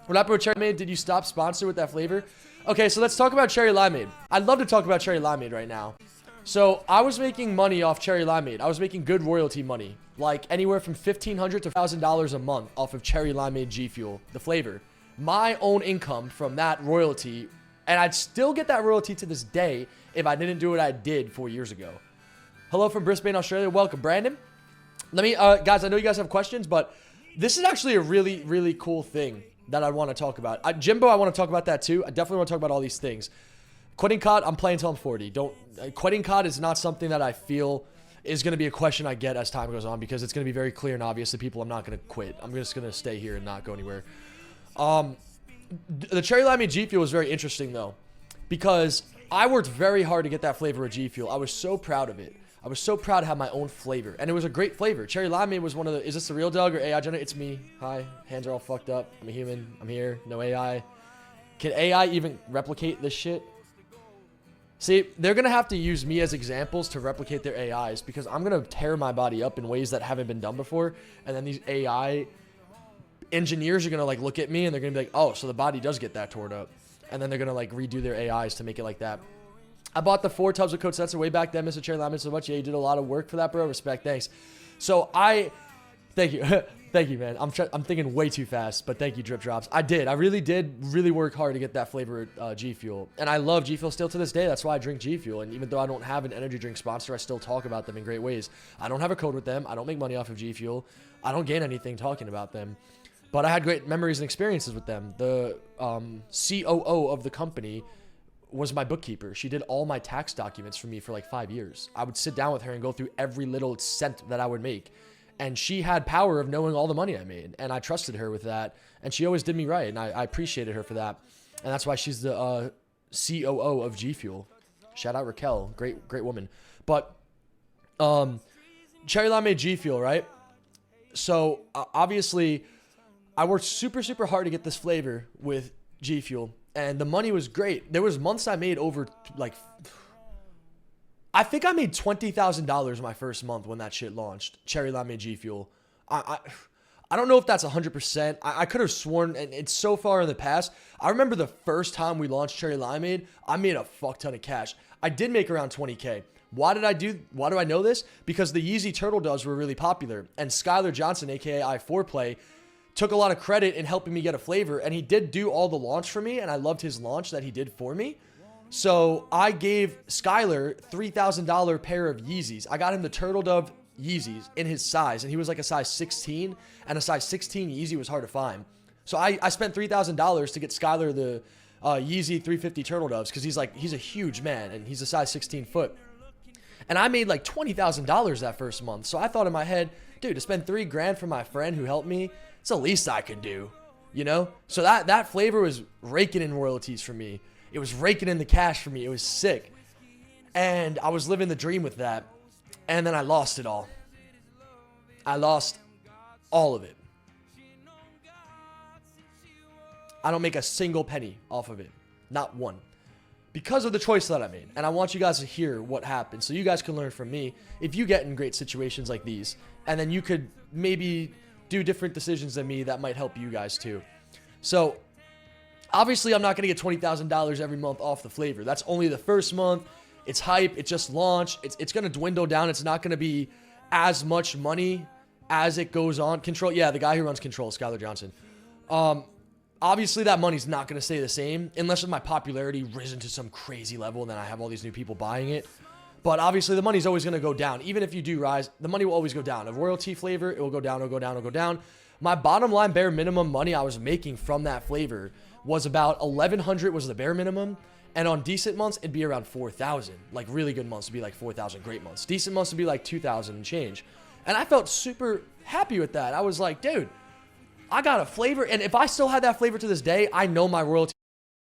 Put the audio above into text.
What happened with Cherry Limeade? Did you stop sponsor with that flavor? Okay, so let's talk about Cherry Limeade. I'd love to talk about Cherry Limeade right now. So I was making money off Cherry Limeade. I was making good royalty money, like anywhere from $1,500 to $1,000 a month off of Cherry Limeade GFuel, the flavor. My own income from that royalty, and I'd still get that royalty to this day if I didn't do what I did 4 years ago. Hello from Brisbane, Australia. Welcome, Brandon. Let me, guys, I know you guys have questions, but this is actually a really, really cool thing that I want to talk about. Jimbo, I want to talk about that too. I definitely want to talk about all these things. Quitting COD, I'm playing till I'm 40. Quitting COD is not something that I feel is going to be a question I get as time goes on, because it's going to be very clear and obvious to people I'm not going to quit. I'm just going to stay here and not go anywhere. The Cherry Limeade G Fuel was very interesting though, because I worked very hard to get that flavor of G Fuel. I was so proud of it. I was so proud to have my own flavor, and it was a great flavor. Cherry Limeade was one of the, is this the real Doug or AI generated? It's me. Hi, hands are all fucked up. I'm a human. I'm here. No AI. Can AI even replicate this shit? See, they're going to have to use me as examples to replicate their AIs, because I'm going to tear my body up in ways that haven't been done before, and then these AI engineers are going to like look at me and they're going to be like, oh, so the body does get that torn up, and then they're going to like redo their AIs to make it like that. I bought the 4 tubs of code Censor way back then, Mr. Cherry Limeade, so much. Yeah, you did a lot of work for that, bro. Respect, thanks. So thank you. Thank you, man. I'm thinking way too fast, but thank you, Drip Drops. I really did work hard to get that flavor G Fuel, and I love G Fuel still to this day. That's why I drink G Fuel, and even though I don't have an energy drink sponsor, I still talk about them in great ways. I don't have a code with them. I don't make money off of G Fuel. I don't gain anything talking about them, but I had great memories and experiences with them. The COO of the company was my bookkeeper. She did all my tax documents for me for like 5 years. I would sit down with her and go through every little cent that I would make. And she had power of knowing all the money I made. And I trusted her with that. And she always did me right. And I appreciated her for that. And that's why she's the COO of G Fuel. Shout out Raquel. Great woman. But Cherry Limeade G Fuel, right? So obviously I worked super, super hard to get this flavor with G Fuel. And the money was great. There was months I made over, like, I think I made $20,000 my first month when that shit launched. Cherry Limeade G Fuel. I don't know if that's 100%. I could have sworn, and it's so far in the past. I remember the first time we launched Cherry Limeade, I made a fuck ton of cash. I did make around 20K. Why do I know this? Because the Yeezy Turtle Doves were really popular, and Skylar Johnson, aka I4Play, took a lot of credit in helping me get a flavor, and he did do all the launch for me, and I loved his launch that he did for me. So I gave Skylar $3,000 pair of Yeezys. I got him the Turtle Dove Yeezys in his size, and he was like a size 16, and a size 16 Yeezy was hard to find. So I spent $3,000 to get Skylar the Yeezy 350 Turtle Doves, because he's a huge man, and he's a size 16 foot. And I made like $20,000 that first month. So I thought in my head, dude, to spend $3 grand for my friend who helped me, it's the least I could do, you know? So that flavor was raking in royalties for me. It was raking in the cash for me. It was sick. And I was living the dream with that. And then I lost it all. I lost all of it. I don't make a single penny off of it. Not one. Because of the choice that I made. And I want you guys to hear what happened, so you guys can learn from me if you get in great situations like these. And then you could maybe do different decisions than me that might help you guys too. So obviously I'm not going to get $20,000 every month off the flavor. That's only the first month. It's hype. It just launched. It's going to dwindle down. It's not going to be as much money as it goes on. Control. Yeah, the guy who runs Control, Skylar Johnson. Obviously that money's not going to stay the same unless my popularity risen to some crazy level and then I have all these new people buying it. But obviously the money's always going to go down. Even if you do rise, the money will always go down. A royalty flavor, it will go down, it'll go down, it'll go down. My bottom line bare minimum money I was making from that flavor was about $1,100 was the bare minimum. And on decent months, it'd be around 4,000. Like really good months would be like 4,000, great months. Decent months would be like 2,000 and change. And I felt super happy with that. I was like, dude, I got a flavor. And if I still had that flavor to this day, I know my royalty